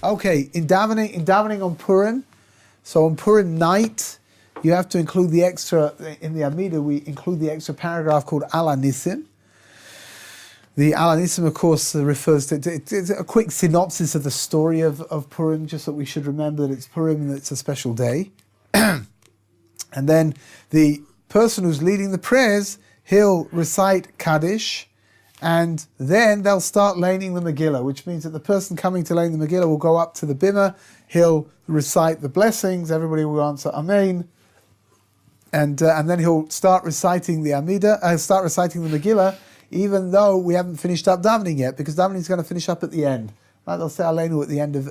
Okay, in davening on Purim, so on Purim night, you have to include the extra, in the Amidah, we include the extra paragraph called Al Anissim. The Al Anissim, of course, refers to, it's a quick synopsis of the story of Purim, just that we should remember that it's Purim and it's a special day. And then the person who's leading the prayers, he'll recite Kaddish, and then they'll start laning the Megillah, which means that the person coming to lane the Megillah will go up to the bimah, he'll recite the blessings, everybody will answer Amen, and then he'll start reciting the Amidah, start reciting the Megillah, even though we haven't finished up davening yet, because davening is going to finish up at the end. Right? They'll say Aleinu at the end of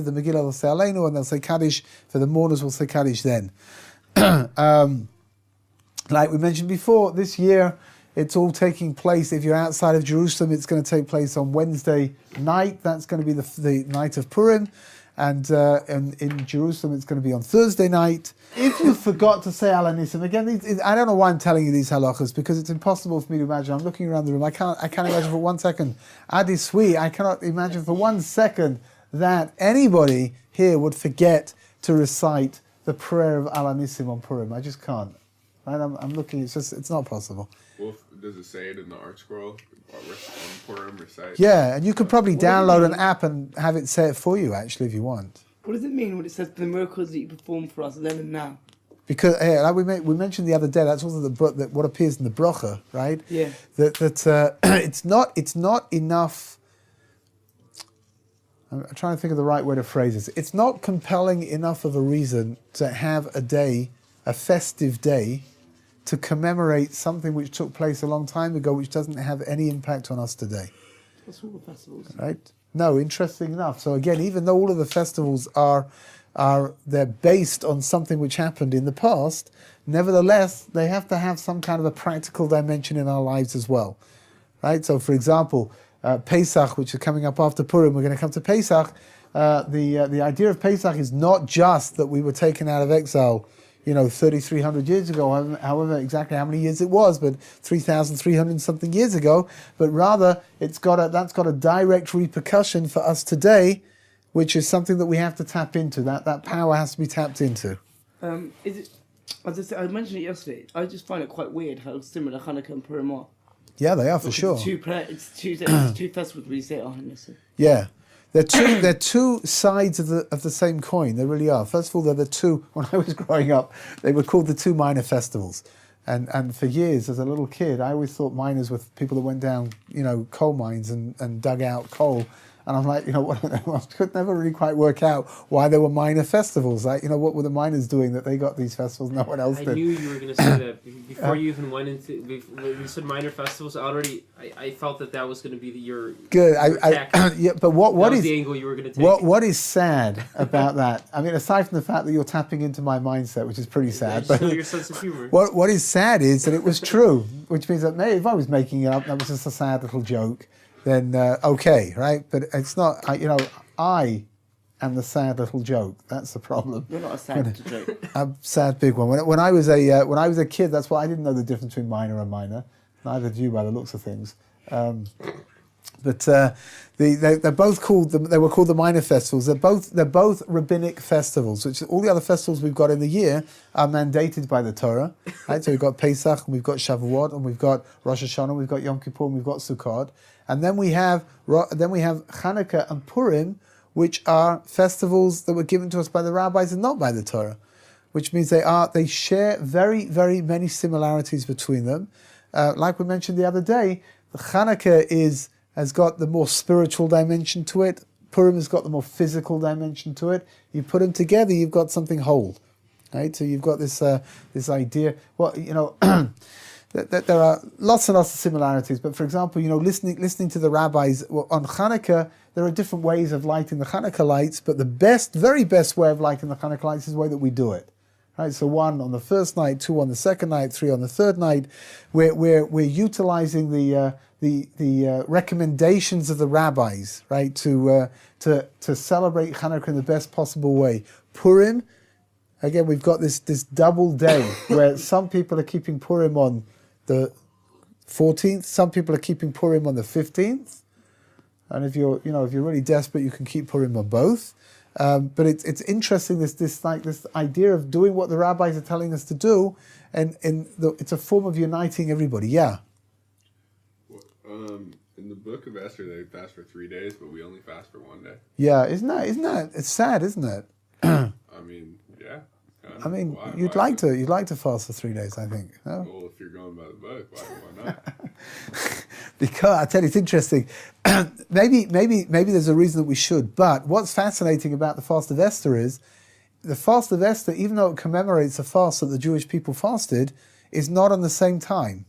the Megillah. They'll say Aleinu, and they'll say Kaddish for the mourners. Will say Kaddish then. Like we mentioned before, this year it's all taking place. If you're outside of Jerusalem, it's going to take place on Wednesday night. That's going to be the night of Purim. And in Jerusalem, it's going to be on Thursday night. If you forgot to say Al Anissim, again, I don't know why I'm telling you these halachas, because it's impossible for me to imagine. I'm looking around the room. I can't imagine for 1 second. Adi Sui, I cannot imagine for 1 second that anybody here would forget to recite the prayer of Al Anissim on Purim. I just can't. Right? I'm looking. It's not possible. Well, does it say it in the Art Scroll? On Purim recite? Yeah, and you could probably download an app and have it say it for you, actually, if you want. What does it mean when it says the miracles that you perform for us then and now? Because like we mentioned the other day, that's also what appears in the bracha, right? Yeah. That it's not enough. I'm trying to think of the right way to phrase this. It's not compelling enough of a reason to have a day, a festive day, to commemorate something which took place a long time ago, which doesn't have any impact on us today. That's all the festivals. Right? No, interesting enough. So again, even though all of the festivals they're based on something which happened in the past, nevertheless, they have to have some kind of a practical dimension in our lives as well. Right? So for example, Pesach, which is coming up after Purim, we're going to come to Pesach. The idea of Pesach is not just that we were taken out of exile 3,300 years ago, however exactly how many years it was, but 3,300 something years ago, but rather that's got a direct repercussion for us today, which is something that we have to tap into. That power has to be tapped into. Is it? As I said, I mentioned it yesterday. I just find it quite weird how similar Hanukkah and Purim are. Yeah, they are for sure. It's two festivals where you say, "Oh, listen." Yeah. They're two sides of the same coin. They really are. First of all, they're the two. When I was growing up, they were called the two minor festivals, and for years as a little kid, I always thought miners were people that went down, coal mines and dug out coal. And I'm like, I could never really quite work out why there were minor festivals. Like, what were the miners doing that they got these festivals? No one else did. I knew you were going to say that before you even went into. When you said minor festivals, I felt that was going to be your good. Yeah, but what is the angle you were going to take? What is sad about that? I mean, aside from the fact that you're tapping into my mindset, which is pretty sad. But your sense of humor. What is sad is that it was true, which means that maybe if I was making it up, that was just a sad little joke. Then okay, right? But it's not. I am the sad little joke. That's the problem. You're not a sad little joke. I'm a sad big one. When I was a kid, that's why I didn't know the difference between minor and minor. Neither did you, by the looks of things. But they're both called. They were called the minor festivals. They're both rabbinic festivals, which all the other festivals we've got in the year are mandated by the Torah. Right? So we've got Pesach, and we've got Shavuot, and we've got Rosh Hashanah, we've got Yom Kippur, and we've got Sukkot. And then we have Hanukkah and Purim, which are festivals that were given to us by the rabbis and not by the Torah, which means they share very, very many similarities between them. Like we mentioned the other day, Hanukkah has got the more spiritual dimension to it. Purim has got the more physical dimension to it. You put them together, you've got something whole, right? So you've got this idea. There are lots and lots of similarities, but for example, listening to the rabbis on Hanukkah, there are different ways of lighting the Hanukkah lights, but the very best way of lighting the Hanukkah lights is the way that we do it. Right? So 1 on the first night, 2 on the second night, 3 on the third night. We're utilizing the recommendations of the rabbis, right, to celebrate Hanukkah in the best possible way. Purim, again, we've got this double day where some people are keeping Purim on the 14th, some people are keeping Purim on the 15th. And if you're really desperate, you can keep Purim on both. But it's interesting this idea of doing what the rabbis are telling us to do, and it's a form of uniting everybody. Yeah. In the book of Esther, they fast for 3 days, but we only fast for 1 day. Yeah, isn't that? It's sad, isn't it? I mean, yeah. I mean, Why you'd like to fast for 3 days, I think. No? Well, if you're going by the book, why not? Because I tell you, it's interesting. maybe there's a reason that we should. But what's fascinating about the fast of Esther is the fast of Esther, even though it commemorates a fast that the Jewish people fasted, is not on the same time.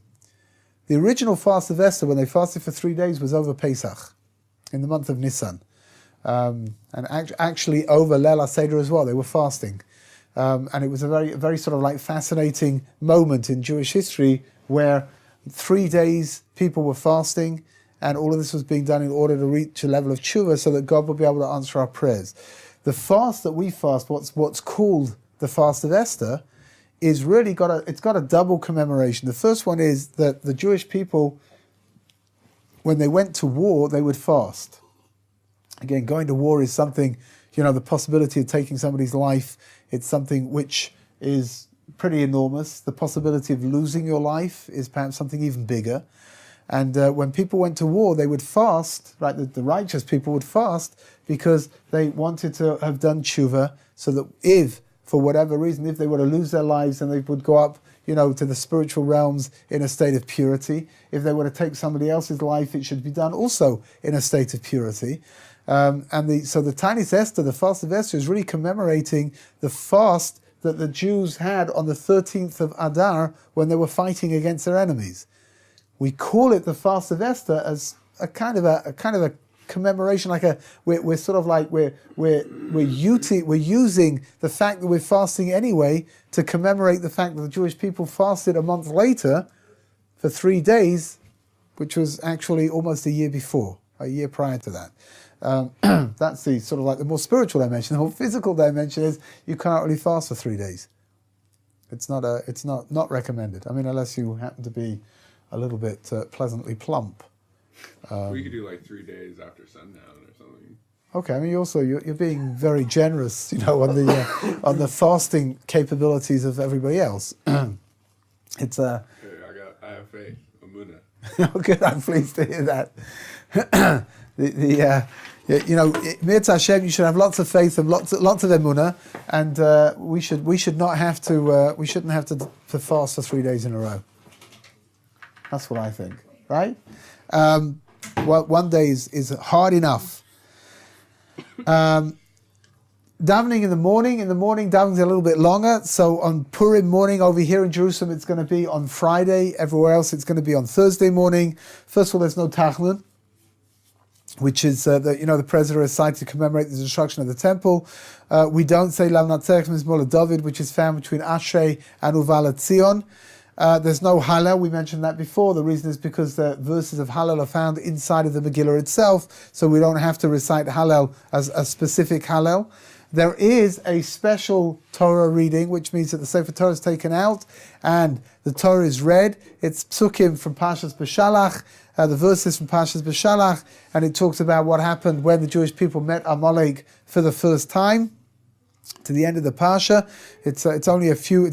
The original fast of Esther, when they fasted for 3 days, was over Pesach, in the month of Nisan. And actually over Leil HaSeder as well, they were fasting. And it was a very sort of like fascinating moment in Jewish history where 3 days people were fasting, and all of this was being done in order to reach a level of tshuva so that God would be able to answer our prayers. The fast that we fast, what's called the fast of Esther, is really got a double commemoration. The first one is that the Jewish people, when they went to war, they would fast. Again, going to war is something, the possibility of taking somebody's life, it's something which is pretty enormous. The possibility of losing your life is perhaps something even bigger. And when people went to war, they would fast, right? The righteous people would fast because they wanted to have done tshuva, so that if, for whatever reason, if they were to lose their lives, then they would go up, to the spiritual realms in a state of purity. If they were to take somebody else's life, it should be done also in a state of purity. So the Tanis Esther, the fast of Esther, is really commemorating the fast that the Jews had on the 13th of Adar when they were fighting against their enemies. We call it the fast of Esther as a kind of a commemoration, we're using the fact that we're fasting anyway to commemorate the fact that the Jewish people fasted a month later for 3 days, which was actually almost a year prior to that. That's the sort of like the more spiritual dimension. The more physical dimension is you can't really fast for 3 days. It's not recommended. I mean, unless you happen to be a little bit pleasantly plump. We could do like 3 days after sundown or something. Okay, I mean, you're being very generous, on the fasting capabilities of everybody else. It's I have faith, Amuna. Oh, good. I'm pleased to hear that. Mirz Hashem, you should have lots of faith and lots of emunah, and we shouldn't have to fast for 3 days in a row. That's what I think, right? Well, 1 day is hard enough. Davening in the morning davening's a little bit longer. So on Purim morning over here in Jerusalem, it's going to be on Friday. Everywhere else, it's going to be on Thursday morning. First of all, there's no Tachnun, which is the President is cited to commemorate the destruction of the temple. We don't say Lam Natzech Mizmor David, which is found between Ashrei and Uval Tzion. There's no Hallel. We mentioned that before. The reason is because the verses of Hallel are found inside of the Megillah itself, so we don't have to recite Hallel as a specific Hallel. There is a special Torah reading, which means that the Sefer Torah is taken out and the Torah is read. It's psukim from Parshas Beshalach, the verses from Parshas Beshalach, and it talks about what happened when the Jewish people met Amalek for the first time. To the end of the parsha, it's only a few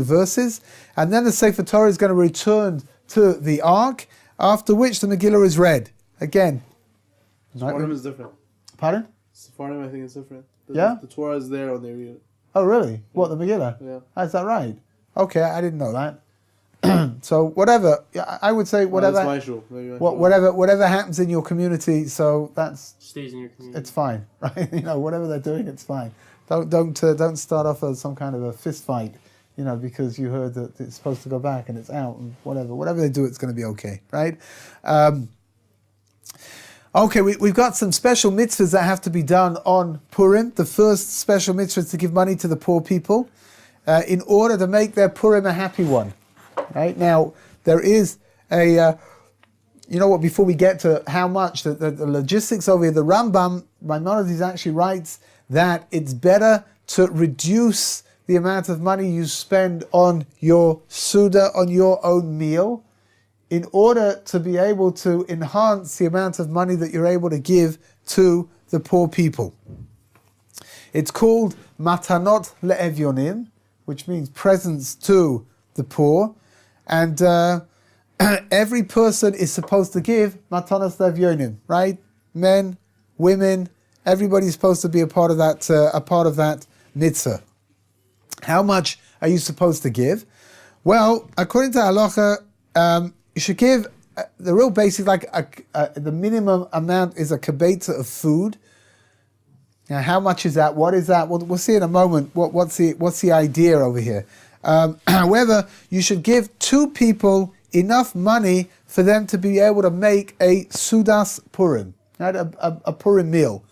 verses, and then the Sefer Torah is going to return to the Ark. After which the Megillah is read again. Sephardim is different. Pardon? Sephardim, I think, is different. Yeah? The Torah is there when they read it. Oh, really? What, the Megillah? Yeah. Oh, is that right? Okay, I didn't know that. So whatever, I would say whatever. That's my shul. Whatever happens in your community, so that's Stays in your community. it's fine, right? Whatever they're doing, it's fine. Don't start off as some kind of a fist fight, because you heard that it's supposed to go back and it's out and whatever they do, it's going to be okay, right? Okay, we've got some special mitzvahs that have to be done on Purim. The first special mitzvah is to give money to the poor people in order to make their Purim a happy one. Right now, there is a. Before we get to how much the logistics over here, the Rambam Maimonides actually writes that it's better to reduce the amount of money you spend on your Suda, on your own meal, in order to be able to enhance the amount of money that you're able to give to the poor people. It's called matanot le'evyonim, which means presents to the poor, and every person is supposed to give matanos le'evyonim, right? Men, women, everybody's supposed to be a part of that mitzvah. How much are you supposed to give? Well, according to halacha, you should give the real basic, the minimum amount is a kibetza of food. Now, how much is that? What is that? We'll see in a moment. What's the idea over here? However, you should give 2 people enough money for them to be able to make a sudas Purim, right? A Purim meal.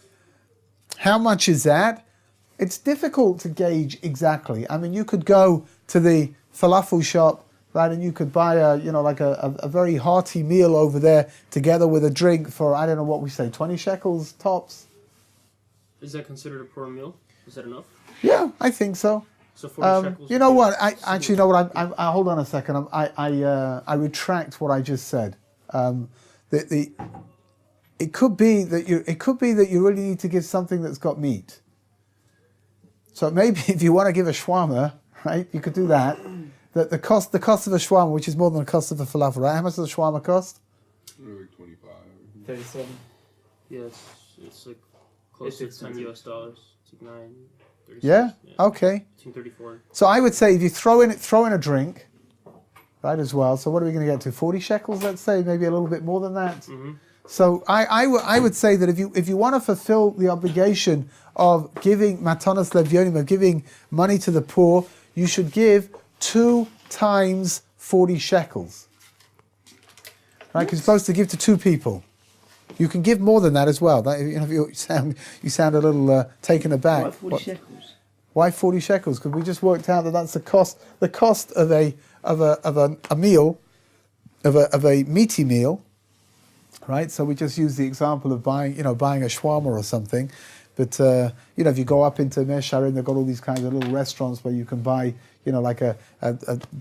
How much is that? It's difficult to gauge exactly. I mean, you could go to the falafel shop, right, and you could buy a very hearty meal over there together with a drink for, I don't know what we say, 20 shekels tops. Is that considered a poor meal? Is that enough? Yeah, I think so. So 40 shekels. You know what? I actually know what I hold on a second. I retract what I just said. It could be that you really need to give something that's got meat. So maybe if you want to give a shawarma, right, you could do that. The cost of a shawarma, which is more than the cost of a falafel, right? How much does a shawarma cost? Like 25. 37. Yes, it's like close to $10 US. It's like 9. 36, Yeah? Okay. Between 34. So I would say if you throw in a drink, right, as well. So what are we going to get to? 40 shekels, let's say, maybe a little bit more than that. Mm-hmm. So I would say that if you want to fulfill the obligation of giving matanos levyonim, of giving money to the poor, you should give 2 times 40 shekels. Right? Because you're supposed to give to 2 people. You can give more than that as well. You sound a little taken aback. Why 40 shekels? Why 40 shekels? Because we just worked out that that's the cost of a meal, of a meaty meal, right? So we just use the example of buying a shawarma or something. But if you go up into Mea Shearim, they've got all these kinds of little restaurants where you can buy, like a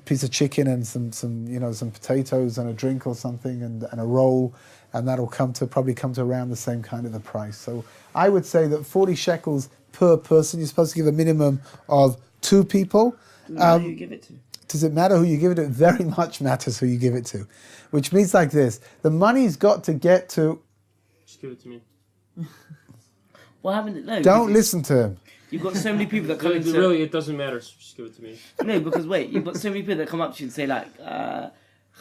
piece of chicken and some potatoes and a drink or something and a roll, and that'll probably come to around the same kind of a price. So I would say that 40 shekels per person. You're supposed to give a minimum of 2 people. Doesn't matter who you give it to. Does it matter who you give it to? It very much matters who you give it to. Which means like this: the money's got to get to. Just give it to me. What happened? No. Don't listen to him. You've got so many people that come into... Really, it doesn't matter. Just give it to me. No, because wait, you've got so many people that come up to you and say like,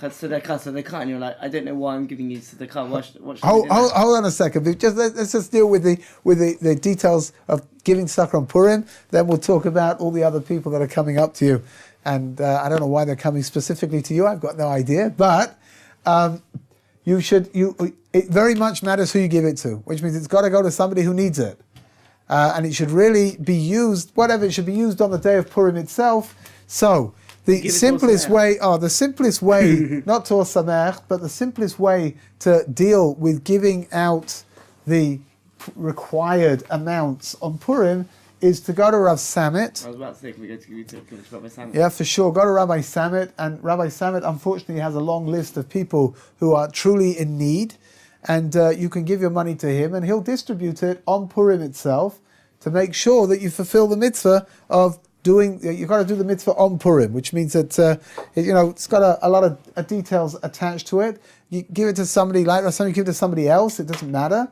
Sadaqah, and you're like, I don't know why I'm giving you Sadaqah. What should I do? Hold on a second. Let's just deal with the details of giving Sadaqah on Purim. Then we'll talk about all the other people that are coming up to you. And I don't know why they're coming specifically to you. I've got no idea. But it very much matters who you give it to, which means it's got to go to somebody who needs it. And it should really be used, it should be used on the day of Purim itself. So the simplest way, not to Osamech, but the simplest way to deal with giving out the required amounts on Purim is to go to Rav Samit. I was about to say, can we go to Rabbi Samit? Yeah, for sure. Go to Rabbi Samit, and Rabbi Samit unfortunately has a long list of people who are truly in need, and you can give your money to him, and he'll distribute it on Purim itself to make sure that you fulfill the mitzvah of doing. You've got to do the mitzvah on Purim, which means that it's got a lot of details attached to it. You give it to somebody like that, you give it to somebody else. It doesn't matter.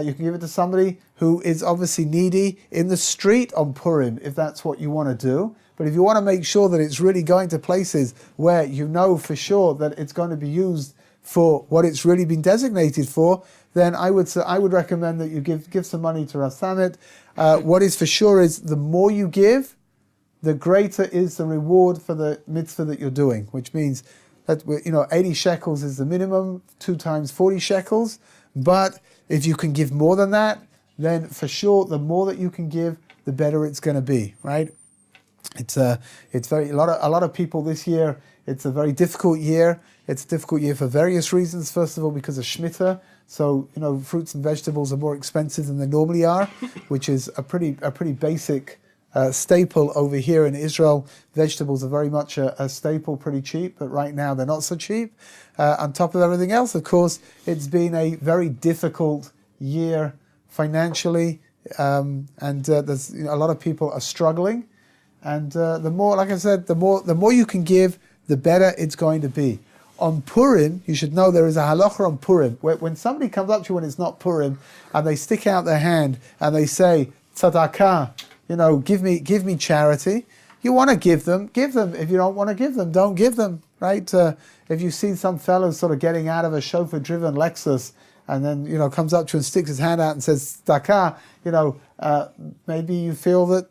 You can give it to somebody who is obviously needy in the street on Purim, if that's what you want to do. But if you want to make sure that it's really going to places where you know for sure that it's going to be used for what it's really been designated for, then I would recommend that you give some money to Rav Samit. What is for sure is the more you give, the greater is the reward for the mitzvah that you're doing, which means that 80 shekels is the minimum, 2 times 40 shekels. But if you can give more than that, then for sure, the more that you can give, the better it's going to be, right? It's a lot of people this year. It's a very difficult year. It's a difficult year for various reasons. First of all, because of Shemitah. So fruits and vegetables are more expensive than they normally are, which is a pretty basic staple over here in Israel. Vegetables are very much a staple, pretty cheap, but right now they're not so cheap. On top of everything else, of course, it's been a very difficult year financially, and there's a lot of people are struggling. And the more, like I said, the more you can give, the better it's going to be. On Purim, you should know there is a halacha on Purim. When somebody comes up to you when it's not Purim, and they stick out their hand and they say, tzedakah, give me charity. You want to give them, give them. If you don't want to give them, don't give them, right? If you see some fellow sort of getting out of a chauffeur-driven Lexus, and then, comes up to you and sticks his hand out and says, tzedakah, maybe you feel that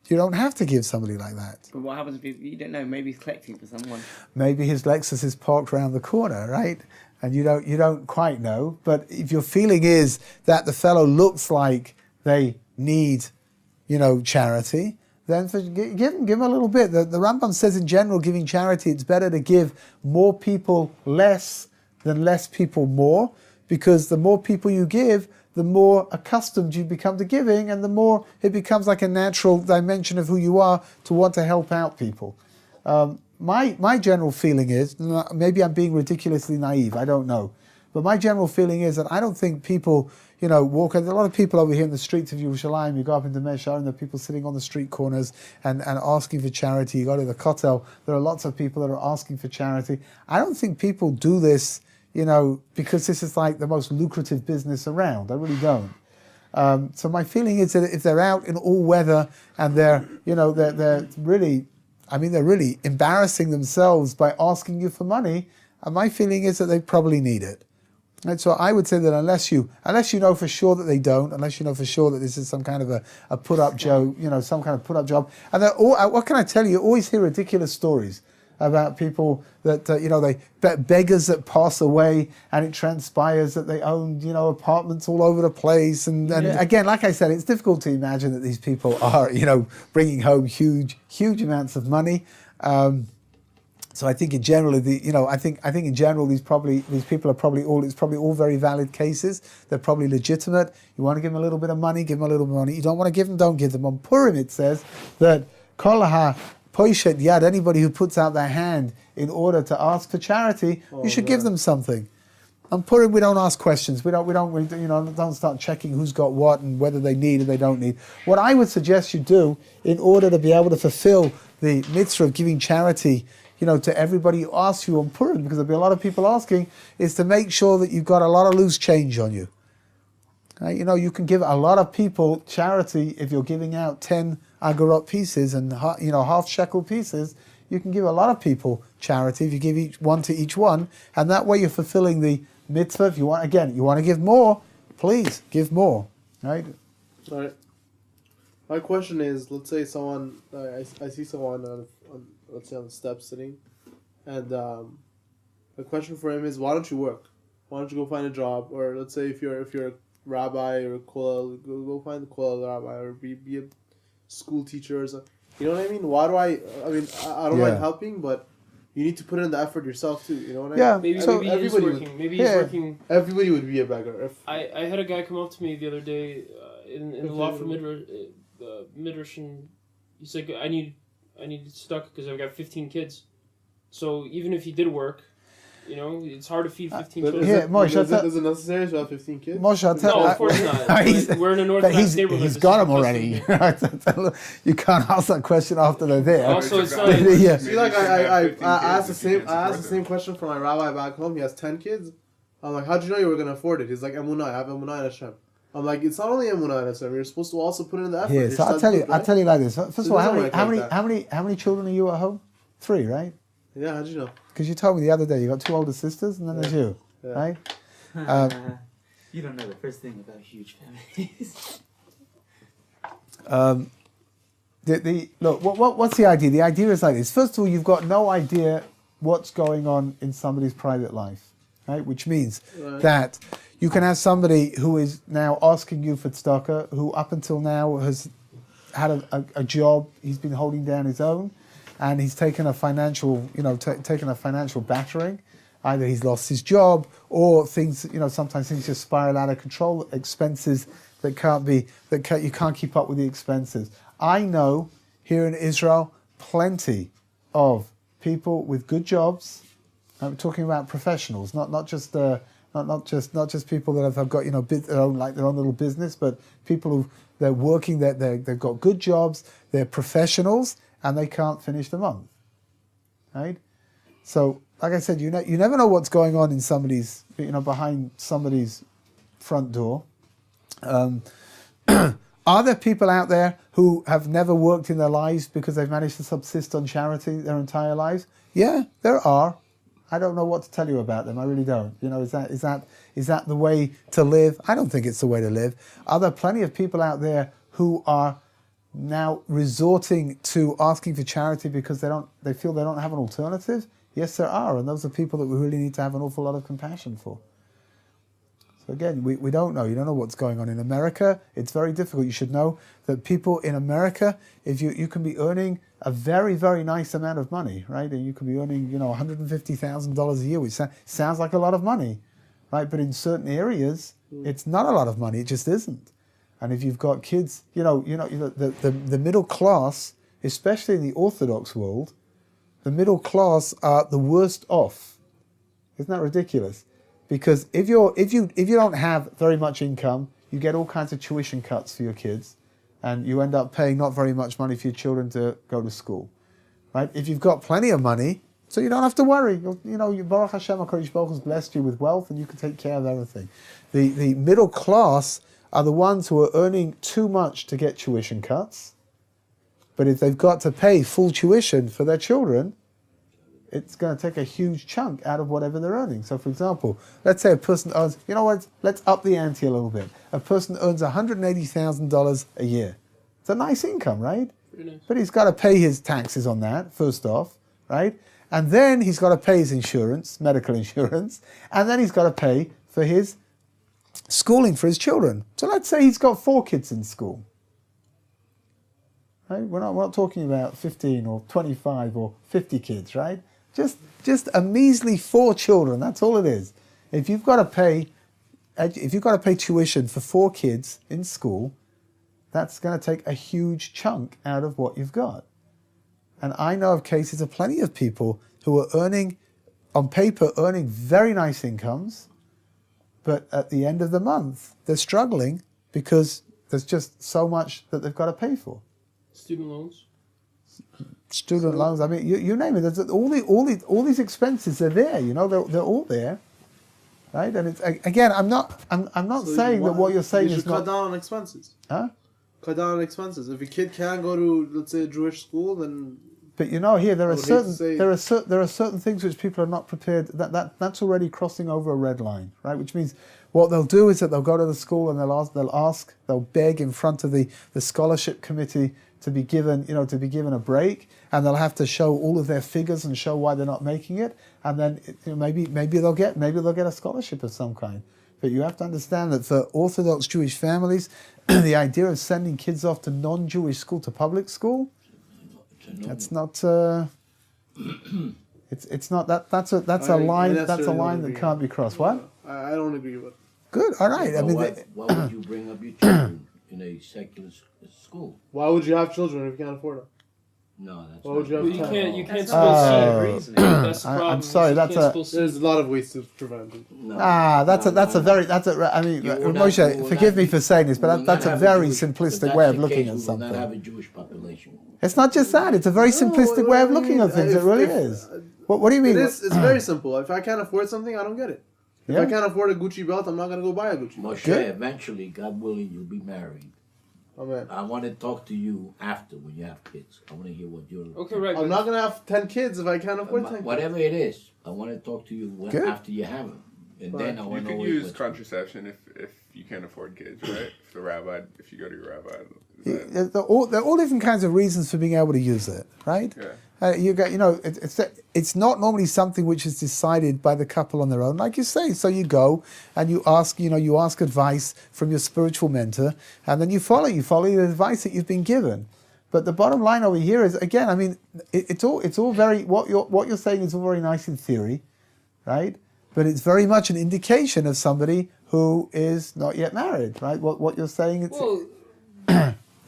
you don't have to give somebody like that. But what happens if you don't know? Maybe he's collecting for someone. Maybe his Lexus is parked around the corner, right? And you don't quite know. But if your feeling is that the fellow looks like they need, charity, then give them a little bit. The Rambam says in general, giving charity, it's better to give more people less than less people more, because the more people you give, the more accustomed you become to giving, and the more it becomes like a natural dimension of who you are to want to help out people. My general feeling is, maybe I'm being ridiculously naive, I don't know, but my general feeling is that I don't think people, walk. There's a lot of people over here in the streets of Yerushalayim. You go up into Meshar, and there are people sitting on the street corners and asking for charity. You go to the Kotel, there are lots of people that are asking for charity. I don't think people do this because this is like the most lucrative business around. I really don't. So my feeling is that if they're out in all weather and they're really embarrassing themselves by asking you for money, my feeling is that they probably need it. And so I would say that unless you know for sure that they don't, unless you know for sure that this is some kind of a put-up job, some kind of put-up job, and what can I tell you? You always hear ridiculous stories about people that, beggars that pass away, and it transpires that they own, apartments all over the place. And again, like I said, it's difficult to imagine that these people are, bringing home huge amounts of money. So I think in general, I think in general, these people are probably all very valid cases. They're probably legitimate. You want to give them a little bit of money, give them a little bit of money. You don't want to give them, don't give them. On Purim, it says that kol Poishet yad, anybody who puts out their hand in order to ask for charity, you should give them something. On Purim, we don't ask questions. We don't start checking who's got what and whether they need or they don't need. What I would suggest you do in order to be able to fulfill the mitzvah of giving charity, to everybody who asks you on Purim, because there'll be a lot of people asking, is to make sure that you've got a lot of loose change on you. Right? You can give a lot of people charity if you're giving out 10 agorot pieces and half shekel pieces. You can give a lot of people charity if you give each one to each one, and that way you're fulfilling the mitzvah. If you want to give more, please give more. Right? All right. My question is, let's say someone, I see someone on let's say on the steps sitting, and the question for him is, why don't you work? Why don't you go find a job? Or let's say if you're a rabbi or a kollel, go find the kollel rabbi, or be a school teacher or something. You know what I mean? Why do I don't mind helping, but you need to put in the effort yourself too. You know what I mean? Maybe he's working. Maybe he's working. Everybody would be a beggar. I had a guy come up to me the other day in the Lauffer Midrash, and he's like, I need stuck because I've got 15 kids. So even if he did work, it's hard to feed 15 children. Yeah, Moshe, is it necessary to have 15 kids? Moshe, no, of course not. We're in an Orthodox neighborhood. He's got them already. You can't ask that question after they're there. Also, it's not. See, like I asked the same question for my rabbi back home. He has 10 kids. I'm like, how'd you know you were gonna afford it? He's like, Emunah. I have Emunah and Hashem. I'm like, it's not only Emunah and Hashem. You're supposed to also put in the effort. Yeah, so I'll tell you like this. First of all, how many children are you at home? 3, right? Yeah, how'd you know? Because you told me the other day you got 2 older sisters, and then there's you, right? You don't know the first thing about huge families. Look, what's the idea? The idea is like this. First of all, you've got no idea what's going on in somebody's private life, right? Which means that you can have somebody who is now asking you for tzedakah, who up until now has had a job, he's been holding down his own, and he's taken a financial, taken a financial battering. Either he's lost his job, or things, sometimes things just spiral out of control. Expenses that you can't keep up with the expenses. I know here in Israel plenty of people with good jobs. I'm talking about professionals, not just people that have got their own little business, but people who they're working, they've got good jobs, they're professionals, and they can't finish the month, right? So, like I said, you never know what's going on in somebody's behind somebody's front door. Are there people out there who have never worked in their lives because they've managed to subsist on charity their entire lives? Yeah, there are. I don't know what to tell you about them. I really don't. Is that the way to live? I don't think it's the way to live. Are there plenty of people out there who are now resorting to asking for charity because they feel they don't have an alternative? Yes, there are, and those are people that we really need to have an awful lot of compassion for. So again, we don't know. You don't know what's going on in America. It's very difficult. You should know that people in America, if you can be earning a very, very nice amount of money, right? And you could be earning, $150,000 a year, which sounds like a lot of money, right? But in certain areas, it's not a lot of money. It just isn't. And if you've got kids, the middle class, especially in the Orthodox world, the middle class are the worst off. Isn't that ridiculous? Because if you don't have very much income, you get all kinds of tuition cuts for your kids, and you end up paying not very much money for your children to go to school, right? If you've got plenty of money, so you don't have to worry. Baruch Hashem, HaKadosh Baruch Hu has blessed you with wealth, and you can take care of everything. The middle class are the ones who are earning too much to get tuition cuts, but if they've got to pay full tuition for their children, it's going to take a huge chunk out of whatever they're earning. So, for example, let's say a person earns, let's up the ante a little bit. A person earns $180,000 a year. It's a nice income, right? Pretty nice. But he's got to pay his taxes on that, first off, right? And then he's got to pay his insurance, medical insurance, and then he's got to pay for his schooling for his children. So let's say he's got 4 kids in school. Right? We're not talking about 15 or 25 or 50 kids, right? Just a measly 4 children. That's all it is. If you've got to pay tuition for 4 kids in school, that's going to take a huge chunk out of what you've got. And I know of cases of plenty of people who are earning very nice incomes, but at the end of the month they're struggling because there's just so much that they've got to pay for. Student loans. Student loans. I mean, you name it. There's all these expenses are there. They're all there, right? And it's again, I'm not saying that what you're saying is not. Cut down on expenses. Huh? Cut down on expenses. If a kid can't go to, let's say, a Jewish school, then. But here there are certain things which people are not prepared. That's already crossing over a red line, right? Which means what they'll do is that they'll go to the school and they'll beg in front of the scholarship committee to be given a break, and they'll have to show all of their figures and show why they're not making it, and then maybe they'll get a scholarship of some kind. But you have to understand that for Orthodox Jewish families, the idea of sending kids off to non-Jewish school to public school, that's not. It's not that. That's a line. That's a line that can't be crossed. What? I don't agree with it. Good. All right. Why would you bring up your children in a secular school? Why would you have children if you can't afford them? No, that's Why not would you have You children? can't That's spill not seed. reasoning. That's the problem. I'm sorry, You that's can't a- spill seed. There's a lot of ways to prevent it. No. I mean, You will not- Moshe, you will forgive not- me for saying this, you but will that's not a have very Jewish- if simplistic that's way of the looking case, at we will not have something. a Jewish population. It's not just that; it's a very simplistic way of looking at things. It really is. What do you mean? It's very simple. If I can't afford something, I don't get it. If Yeah. I can't afford a Gucci belt, I'm not going to go buy a Gucci belt. Moshe, Good. eventually, God willing, you'll be married. Amen. I want to talk to you after when you have kids. I want to hear what you're. Okay, right. I'm not going to have 10 kids if I can't afford 10 kids. Whatever it is, I want to talk to you Good. after you have them, and then I You want to know could use what. contraception if you can't afford kids, right? If you go to your rabbi. There are all different kinds of reasons for being able to use it, right? Yeah. It's not normally something which is decided by the couple on their own, like you say. So you go and you ask advice from your spiritual mentor, and then you follow the advice that you've been given. But the bottom line over here is, again, I mean, it's all very what you're saying is all very nice in theory, right? But it's very much an indication of somebody who is not yet married, right? What you're saying, it's. Well,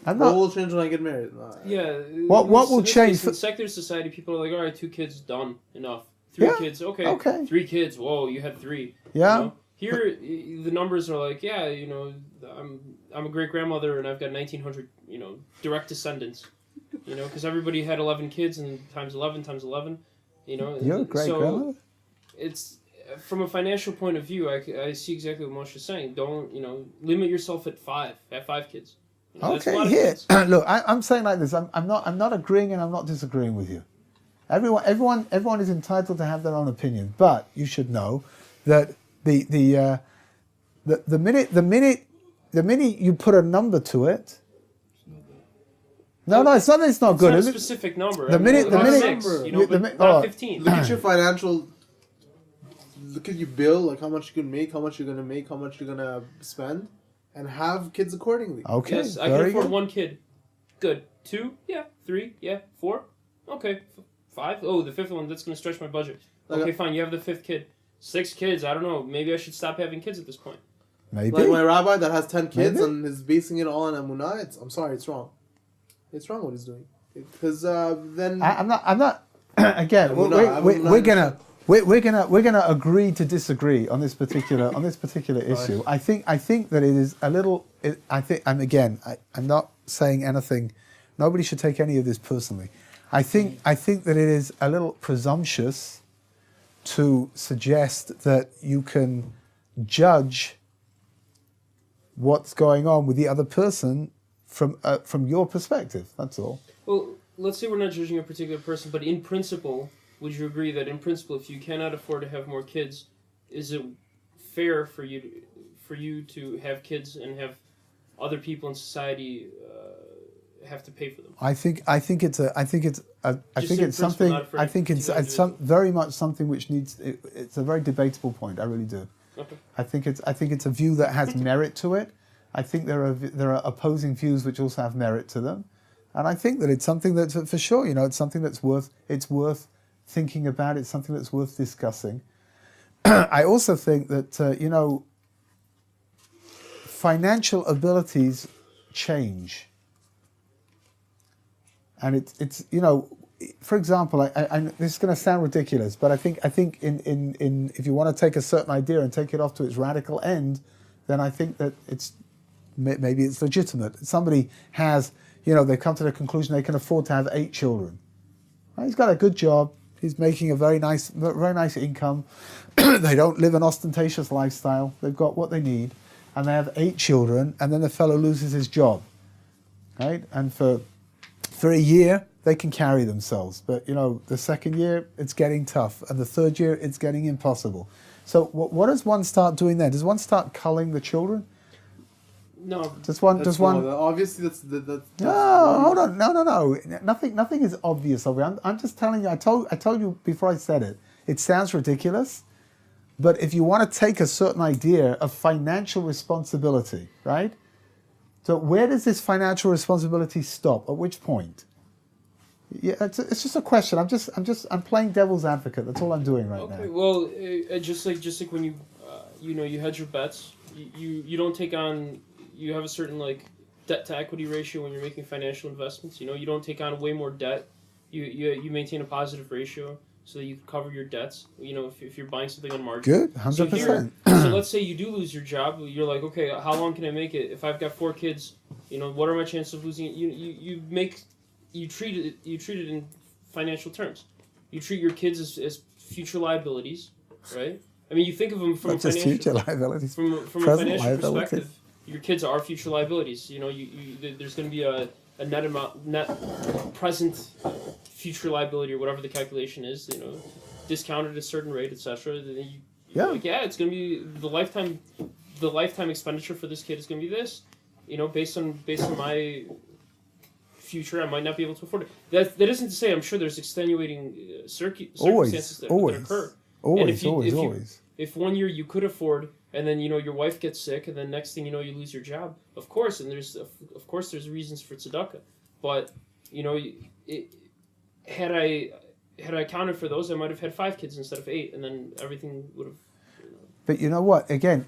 I'm What not. will change when I get married? Yeah. What will in this change case, for- in secular society? People are like, all right, 2 kids, done, enough. 3 Yeah, kids, okay. okay. 3 kids, whoa, you had 3. Yeah. You know? Here, the numbers are like, yeah, I'm a great grandmother and I've got 1,900, direct descendants. Because everybody had 11 kids and times 11 times 11. You're a great so grandmother. it's from a financial point of view. I see exactly what Moshe's saying. Don't limit yourself at 5. Have 5 kids. That's a lot Okay, of here. kids. Look, I'm saying like this. I'm not agreeing and I'm not disagreeing with you. Everyone is entitled to have their own opinion, but you should know that the minute you put a number to it. No, it's not. It's not It's good. not a is it? specific number. The minute- about the minute- 6, you- but the mi- not oh. 15. Look at your financial. Look at your bill, like how much you can make, how much you're gonna make, how much you're gonna spend, and have kids accordingly. Okay, Yes, I can very afford good. 1 kid. Good. 2, yeah. 3, yeah. 4, okay. 5, oh, the 5th one, that's going to stretch my budget. Like Okay, fine, you have the 5th kid. 6 kids, I don't know, maybe I should stop having kids at this point. Maybe. Like my rabbi that has 10 kids Maybe. and is basing it all on emunah. I'm sorry, it's wrong. It's wrong what he's doing. Because then I'm not. Again, I'm not we're gonna agree to disagree on this particular issue. I think that it is a little. I'm not saying anything. Nobody should take any of this personally. I think that it is a little presumptuous to suggest that you can judge what's going on with the other person from your perspective. That's all. Well, let's say we're not judging a particular person, but in principle, would you agree that in principle, if you cannot afford to have more kids, is it fair for you to have kids and have other people in society have to pay for them? I think it's very much something which needs. It's a very debatable point. I really do. Okay. I think it's a view that has merit to it. I think there are opposing views which also have merit to them, and I think that it's something that's for sure. It's something that's worth thinking about. It's something that's worth discussing. I also think that financial abilities change. And it's for example, I this is going to sound ridiculous, but I think in if you want to take a certain idea and take it off to its radical end, then I think that maybe it's legitimate. Somebody has, they come to the conclusion they can afford to have 8 children. Right? He's got a good job. He's making a very nice income. They don't live an ostentatious lifestyle. They've got what they need, and they have 8 children. And then the fellow loses his job, right? And for a year, they can carry themselves. But, the second year, it's getting tough. And the third year, it's getting impossible. So what does one start doing then? Does one start culling the children? No. Does one? obviously that's No, hold on. No. Nothing is obvious over here. I'm just telling you. I told you before I said it. It sounds ridiculous, but if you want to take a certain idea of financial responsibility, right? So where does this financial responsibility stop? At which point? Yeah, it's just a question. I'm playing devil's advocate. That's all I'm doing right now. Okay. Well, just like when you you hedge your bets. You don't take on. You have a certain debt to equity ratio when you're making financial investments. You don't take on way more debt. You maintain a positive ratio so that you can cover your dets. If you're buying something on margin. Good, 100%. So let's say you do lose your job. You're like, okay, how long can I make it? If I've got 4 kids, what are my chances of losing it? You treat it in financial terms. You treat your kids as future liabilities, right? I mean, you think of them from Not just future liabilities. from a present financial liabilities. perspective. Your kids are future liabilities. There's going to be a net present future liability or whatever the calculation is. Discounted at a certain rate, etc. Then it's going to be the lifetime expenditure for this kid is going to be this. Based on my future, I might not be able to afford it. That isn't to say I'm sure there's extenuating circumstances that occur. Always. If 1 year you could afford, and then your wife gets sick, and then next thing you know you lose your job, of course, and there's reasons for tzedakah, but had I accounted for those, I might have had 5 kids instead of 8, and then everything would have. But you know what? Again,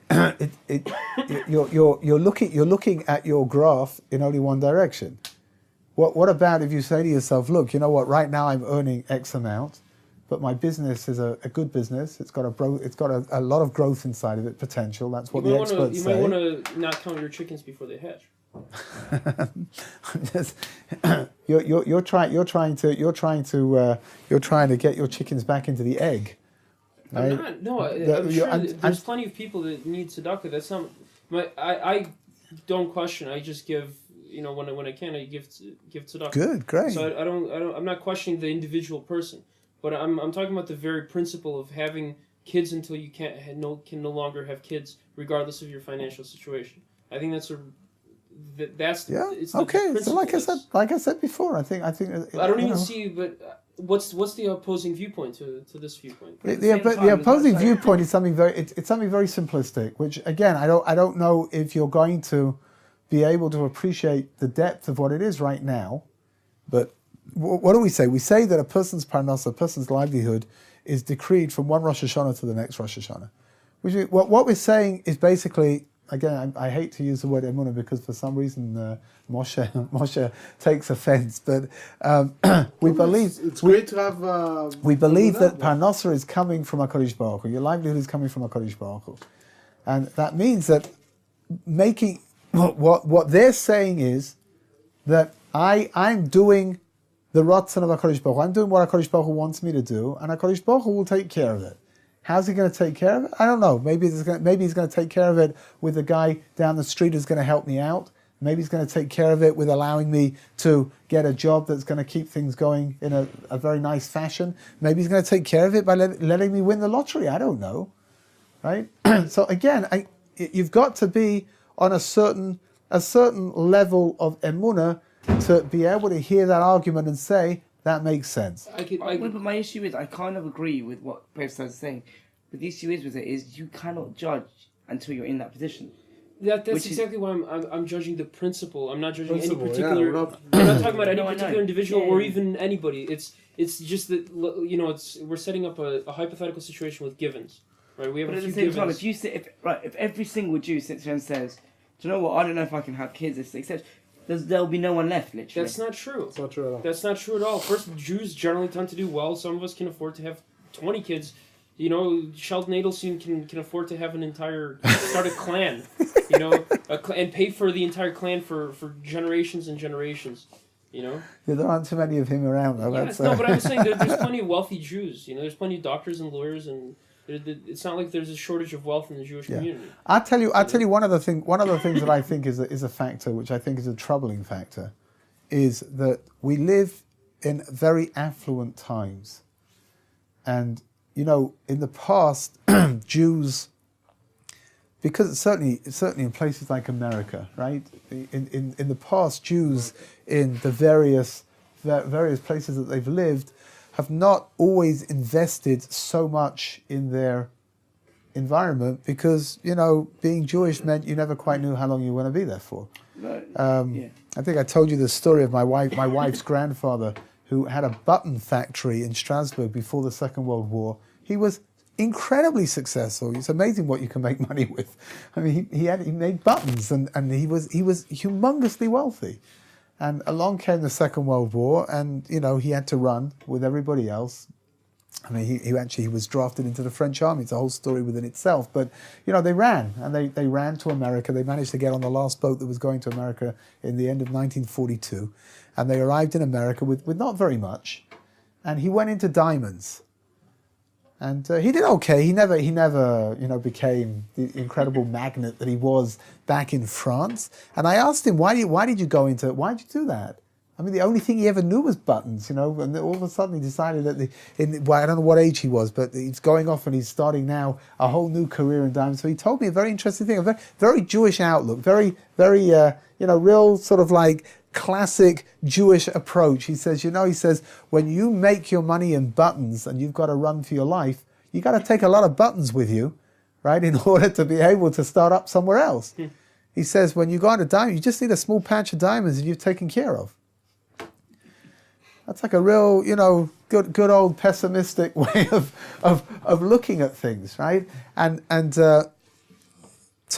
you're looking at your graph in only one direction. What about if you say to yourself, look, you know what? Right now I'm earning X amount, but my business is a good business. It's got a lot of growth inside of it, potential. That's what the experts say. You might want to not count your chickens before they hatch. You're trying to get your chickens back into the egg. Right? I'm not. No, I'm sure there's plenty of people that need tzedakah. That's not. I don't question. I just give. When I can, I give tzedakah. Good, great. So I'm not questioning the individual person, but I'm talking about the very principle of having kids until you can no longer have kids, regardless of your financial situation. I think that's It's okay. So like I said before, I think. I don't even see, but. What's the opposing viewpoint to this viewpoint? The opposing viewpoint is something it's something very simplistic. Which again, I don't know if you're going to be able to appreciate the depth of what it is right now. But what do we say? We say that a person's parnasa, a person's livelihood, is decreed from one Rosh Hashanah to the next Rosh Hashanah. What we're saying is basically. Again, I hate to use the word emunah because for some reason Moshe takes offense, but we believe it's great to have. We believe that parnasa is coming from HaKadosh Baruch Hu. Your livelihood is coming from HaKadosh Baruch Hu, and that means that making what they're saying is that I'm doing the ratzon of HaKadosh Baruch Hu. I'm doing what HaKadosh Baruch Hu wants me to do, and HaKadosh Baruch Hu will take care of it. How's he going to take care of it? I don't know. Maybe he's going to take care of it with the guy down the street who's going to help me out. Maybe he's going to take care of it with allowing me to get a job that's going to keep things going in a very nice fashion. Maybe he's going to take care of it by letting me win the lottery. I don't know, right? So again, you've got to be on a certain level of emunah to be able to hear that argument and say, that makes sense. But my issue is I kind of agree with what Professor is saying. But the issue is with it is you cannot judge until you're in that position. That's exactly why I'm judging the principle. I'm not judging any particular. I'm not talking about any particular individual or even anybody. It's just that we're setting up a hypothetical situation with givens, right? We have a few givens. But at the same time, if every single Jew sits there and says, "Do you know what? I don't know if I can have kids," except there'll be no one left, literally. That's not true. That's not true at all. That's not true at all. First, Jews generally tend to do well. Some of us can afford to have 20 kids. Sheldon Adelstein can afford to have start a clan, and pay for the entire clan for generations and generations, Yeah, there aren't too many of him around, though. No, but I'm saying there's plenty of wealthy Jews. There's plenty of doctors and lawyers, and it's not like there's a shortage of wealth in the Jewish community. I'll tell you one of the things that I think is a factor, which I think is a troubling factor, is that we live in very affluent times, and in the past, Jews, because certainly in places like America, right? In the past, Jews in the various places that they've lived have not always invested so much in their environment because, being Jewish meant you never quite knew how long you were going to be there for. I think I told you the story of my wife's grandfather who had a button factory in Strasbourg before the Second World War. He was incredibly successful. It's amazing what you can make money with. I mean, he made buttons and he was humongously wealthy. And along came the Second World War, and he had to run with everybody else. I mean, he was drafted into the French army. It's a whole story within itself. But they ran, and they ran to America. They managed to get on the last boat that was going to America in the end of 1942, and they arrived in America with not very much. And he went into diamonds, and he did okay. He never became the incredible magnate that he was back in France. And I asked him, why did you do that? I mean, the only thing he ever knew was buttons, and all of a sudden he decided that I don't know what age he was, but he's going off and he's starting now a whole new career in diamonds. So he told me a very interesting thing, a very, very Jewish outlook, very, very, real sort of like classic Jewish approach. He says, when you make your money in buttons and you've got to run for your life, you got to take a lot of buttons with you, right, in order to be able to start up somewhere else. He says, when you go into diamonds, you just need a small patch of diamonds and you've taken care of. That's like a real, good old pessimistic way of looking at things, right? And so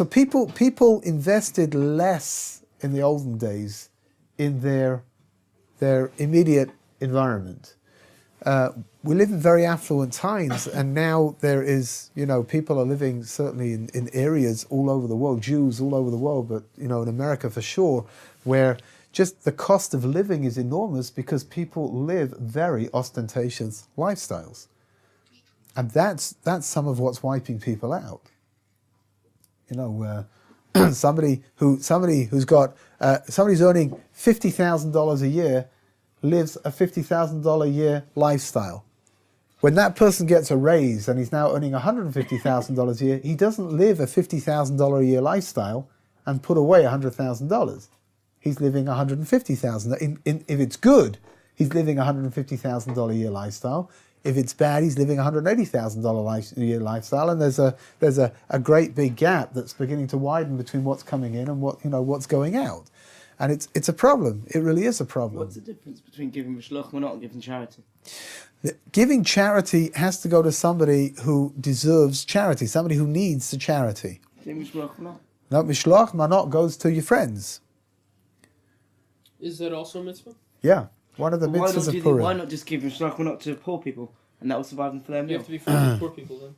people invested less in the olden days in their immediate environment. We live in very affluent times, and now there is, people are living certainly in areas all over the world, Jews all over the world, but in America for sure, where just the cost of living is enormous because people live very ostentatious lifestyles, and that's some of what's wiping people out. Somebody's earning $50,000 a year lives a $50,000 a year lifestyle. When that person gets a raise and he's now earning $150,000 a year, he doesn't live a $50,000 a year lifestyle and put away $100,000. He's living $150,000. If it's good, he's living $150,000 a year lifestyle. If it's bad, he's living $180,000 a year lifestyle, and there's a great big gap that's beginning to widen between what's coming in and what's going out, and it's a problem. It really is a problem. What's the difference between giving mishloach manot and giving charity? Giving charity has to go to somebody who deserves charity, somebody who needs the charity. Giving mishloach manot. No, mishloach manot goes to your friends. Is that also a mitzvah? Yeah, one of the mitzvahs of Purim. Why not just give mishloach manot to poor people, and that will survive them for their You meal? have to be friends with poor people then.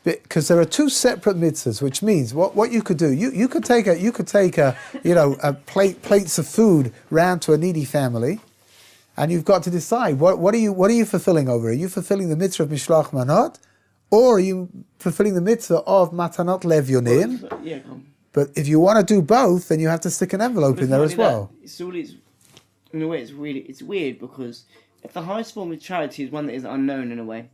Because there are two separate mitzvahs, which means what you could do. You could take a plates of food round to a needy family, and you've got to decide what are you fulfilling over? Are you fulfilling the mitzvah of mishloach manot, or are you fulfilling the mitzvah of matanot levyonim? Yeah, come on. But if you want to do both, then you have to stick an envelope But in there it's as not only well. that, it's always, in a way, it's weird because if the highest form of charity is one that is unknown in a way,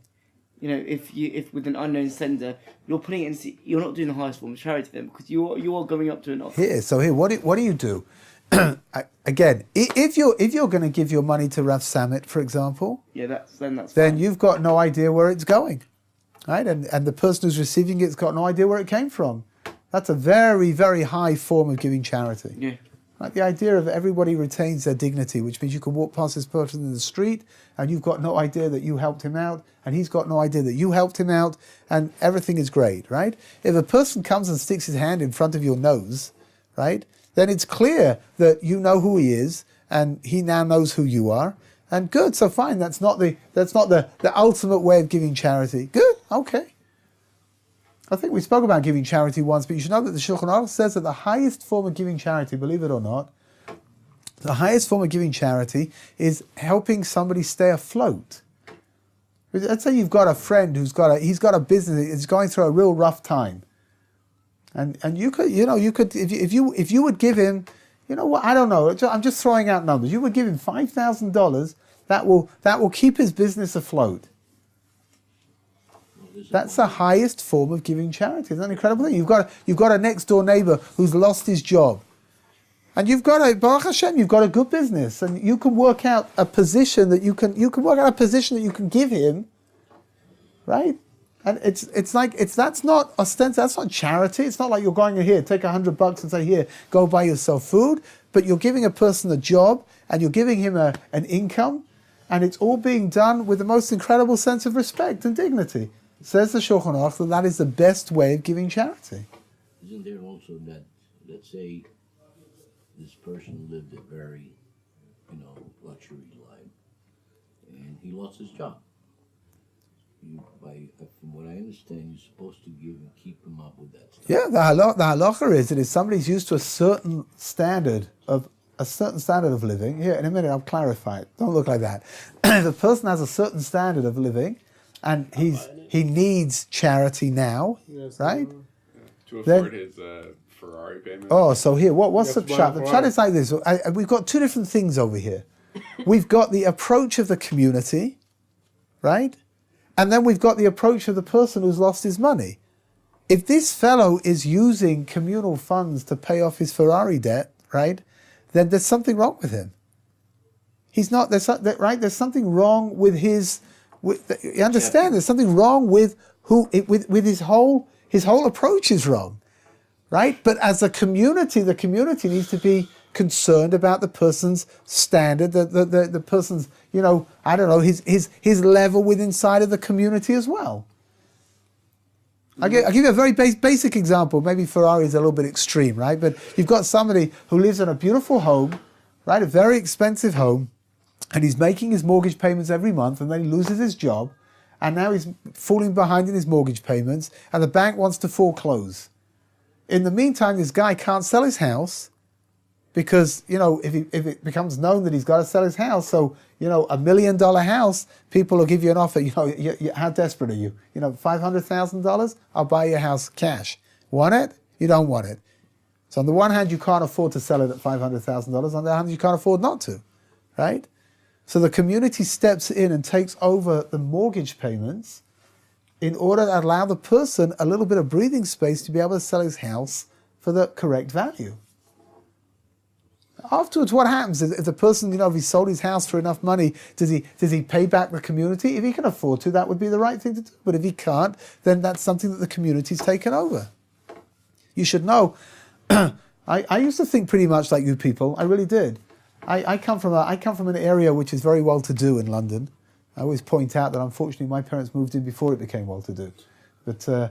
if with an unknown sender, you're putting it in, you're not doing the highest form of charity then because you are going up to an offer. Here, what do you do? Again, if you're going to give your money to Rav Samit, for example, Yeah, that's then fine. you've got no idea where it's going, right? And the person who's receiving it's got no idea where it came from. That's a very, very high form of giving charity. Yeah. Like the idea of everybody retains their dignity, which means you can walk past this person in the street and you've got no idea that you helped him out, and he's got no idea that you helped him out, and everything is great, right? If a person comes and sticks his hand in front of your nose, right, then it's clear that you know who he is and he now knows who you are. And good, so fine, that's not the ultimate way of giving charity. Good, okay. I think we spoke about giving charity once, but you should know that the Shulchan Aruch says that the highest form of giving charity, believe it or not, the highest form of giving charity is helping somebody stay afloat. Let's say you've got a friend he's got a business, it's going through a real rough time, and you could if you would give him, I don't know, I'm just throwing out numbers. You would give him $5,000. That will keep his business afloat. That's the highest form of giving charity. Isn't that an incredible thing? You've got a next door neighbor who's lost his job, and Baruch Hashem, you've got a good business, and you can work out a position that you can give him, right? And that's not ostensible. That's not charity. It's not like you're going here, take $100 and say, here, go buy yourself food. But you're giving a person a job, and you're giving him an income, and it's all being done with the most incredible sense of respect and dignity. Says the Shulchan Aruch that is the best way of giving charity. Isn't there also that, let's say, this person lived a very, luxury life, and he lost his job. From what I understand, you're supposed to give and keep him up with that stuff. Yeah, the halacha is that if somebody's used to a certain standard of living, here in a minute I'll clarify it. Don't look like that. If a person has a certain standard of living, and he needs charity now, right? To afford his Ferrari payment. Oh, so here, what's the pshat? The pshat is like this. We've got two different things over here. We've got the approach of the community, right? And then we've got the approach of the person who's lost his money. If this fellow is using communal funds to pay off his Ferrari debt, right, then there's something wrong with him. He's not, there's something wrong with his... You understand? There's something wrong with with his whole approach is wrong, right? But as a community, the community needs to be concerned about the person's standard, the person's, I don't know, his level within inside of the community as well. I'll give you a very basic example. Maybe Ferrari is a little bit extreme, right? But you've got somebody who lives in a beautiful home, right? A very expensive home, and he's making his mortgage payments every month, and then he loses his job, and now he's falling behind in his mortgage payments, and the bank wants to foreclose. In the meantime, this guy can't sell his house because, if it becomes known that he's got to sell his house, so, $1 million house, people will give you an offer, how desperate are you? $500,000? I'll buy your house cash. Want it? You don't want it. So on the one hand, you can't afford to sell it at $500,000. On the other hand, you can't afford not to, right? So the community steps in and takes over the mortgage payments in order to allow the person a little bit of breathing space to be able to sell his house for the correct value. Afterwards, what happens if the person, if he sold his house for enough money, does he pay back the community? If he can afford to, that would be the right thing to do. But if he can't, then that's something that the community's taken over. You should know, I used to think pretty much like you people. I really did. I come from an area which is very well to do in London. I always point out that unfortunately my parents moved in before it became well to do. But and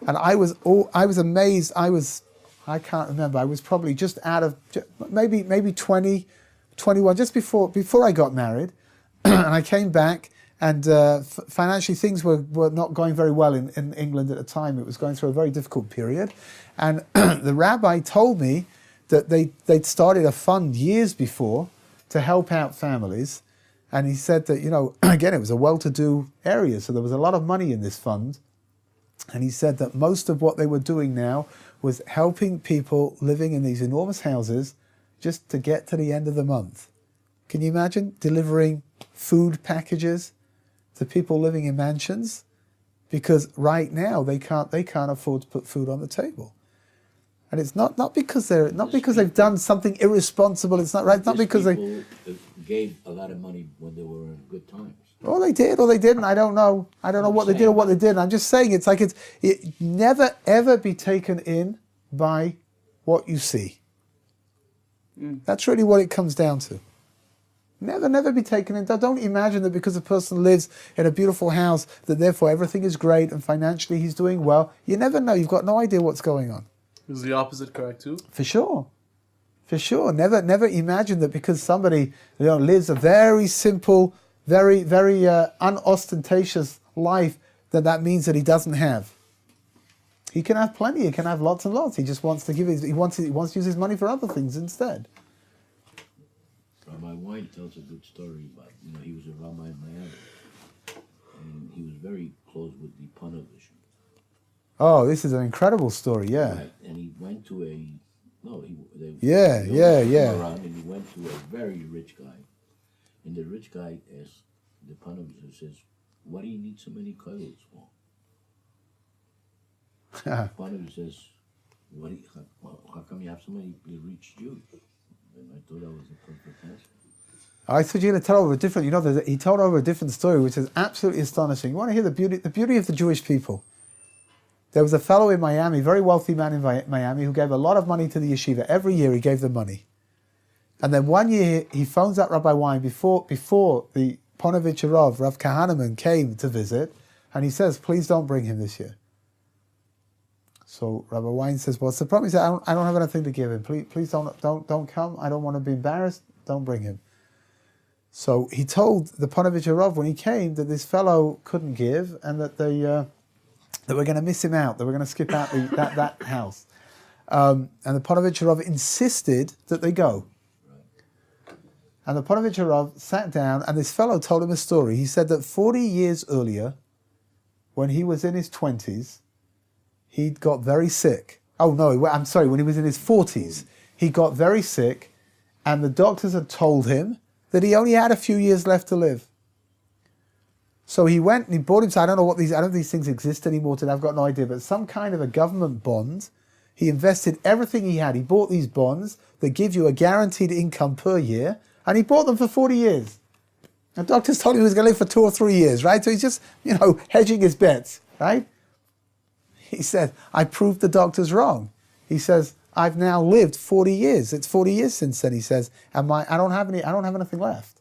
I was amazed. I can't remember. I was probably just out of maybe 20, 21, just before I got married, and I came back. And financially, things were not going very well in England at the time. It was going through a very difficult period. And the rabbi told me that they'd started a fund years before to help out families. And he said that, again, it was a well-to-do area, so there was a lot of money in this fund. And he said that most of what they were doing now was helping people living in these enormous houses just to get to the end of the month. Can you imagine delivering food packages to people living in mansions? Because right now they can't afford to put food on the table. And it's not because they've done something irresponsible. It's not right. It's not because people gave a lot of money when they were in good times. Or they did, or they didn't. I don't know. I don't know what they did or what they didn't. I'm just saying it never ever be taken in by what you see. That's really what it comes down to. Never be taken in. Don't imagine that because a person lives in a beautiful house that therefore everything is great and financially he's doing well. You never know. You've got no idea what's going on. Is the opposite correct too? For sure. Never imagine that because somebody lives a very simple, very unostentatious life that means that he doesn't have. He can have plenty. He can have lots and lots. He just wants to give it. He wants to use his money for other things instead. Rabbi Wein tells a good story about, he was a rabbi in Miami, and he was very close with the Punovich. Oh, this is an incredible story, yeah. Right, and he went to around, and he went to a very rich guy, and the rich guy asked the Punovich, says, "What do you need so many clothes for?" Punovich says, how come you have so many rich Jews? And I thought that was a perfect answer. I thought you were going to tell over a different. He told over a different story, which is absolutely astonishing. You want to hear the beauty of the Jewish people? There was a fellow in Miami, very wealthy man in Miami, who gave a lot of money to the yeshiva. Every year he gave them money, and then one year he phones up Rabbi Wein before the Ponovich Rav Kahneman came to visit, and he says, "Please don't bring him this year." So Rabbi Wein says, "What's the problem?" He said, I don't have anything to give him. Please don't come. I don't want to be embarrassed. Don't bring him." So he told the Ponovich Rav when he came that this fellow couldn't give and that that we're going to miss him out. That we're going to skip out that house. And the Ponovich Rav insisted that they go. And the Ponovich Rav sat down, and this fellow told him a story. He said that 40 years earlier, when he was in his 20s, he got very sick. Oh no, I'm sorry, when he was in his 40s, he got very sick, and the doctors had told him that he only had a few years left to live. So he went and he bought himself, I don't know if these things exist anymore today, I've got no idea, but some kind of a government bond. He invested everything he had. He bought these bonds that give you a guaranteed income per year, and he bought them for 40 years. The doctors told him he was going to live for 2 or 3 years, right? So he's just, hedging his bets, right? He said, I proved the doctors wrong. He says, I've now lived 40 years. It's 40 years since then, he says, and I don't have anything left.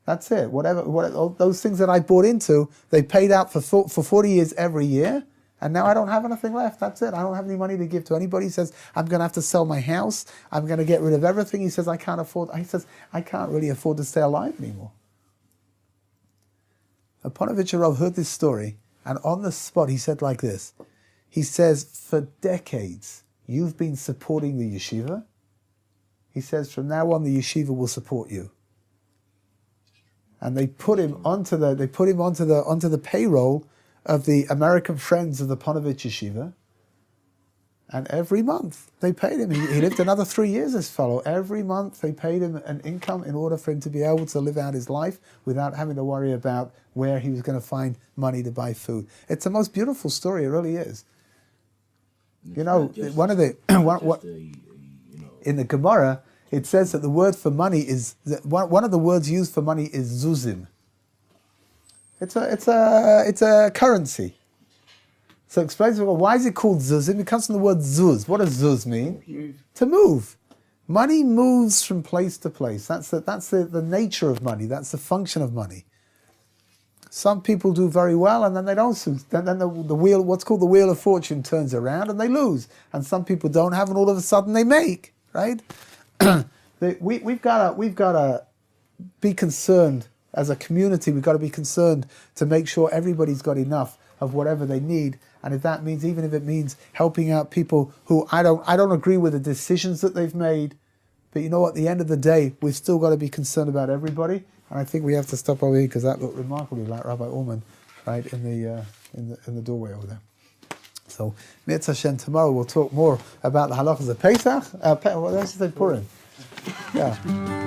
That's it. All those things that I bought into, they paid out for 40 years every year, and now I don't have anything left. That's it. I don't have any money to give to anybody. He says, I'm going to have to sell my house. I'm going to get rid of everything. He says, I can't really afford to stay alive anymore. Aponovich heard this story, and on the spot he said like this. He says, for decades, you've been supporting the yeshiva. He says, from now on, the yeshiva will support you. And they put him onto the payroll of the American Friends of the Ponevezh Yeshiva. And every month they paid him. He lived another 3 years, this fellow. Every month they paid him an income in order for him to be able to live out his life without having to worry about where he was going to find money to buy food. It's the most beautiful story, it really is. You know, in the Gemara, it says that the word for money is, one of the words used for money is zuzim. It's a currency. So explain to me, why is it called zuzim? It comes from the word zuz. What does zuz mean? To move. Money moves from place to place. That's the nature of money. That's the function of money. Some people do very well and then they don't. Then the wheel, what's called the wheel of fortune, turns around and they lose. And some people don't have, and all of a sudden they make. Right? We've got to be concerned as a community. We've got to be concerned to make sure everybody's got enough of whatever they need. And if that means, even if it means helping out people who I don't agree with the decisions that they've made, but you know what, at the end of the day, we've still got to be concerned about everybody. And I think we have to stop over here because that looked remarkably like Rabbi Ullman, right, in the doorway over there. So, Mitzvah Hashem, tomorrow we'll talk more about the halachas of Pesach. What did I say, Purim? Yeah.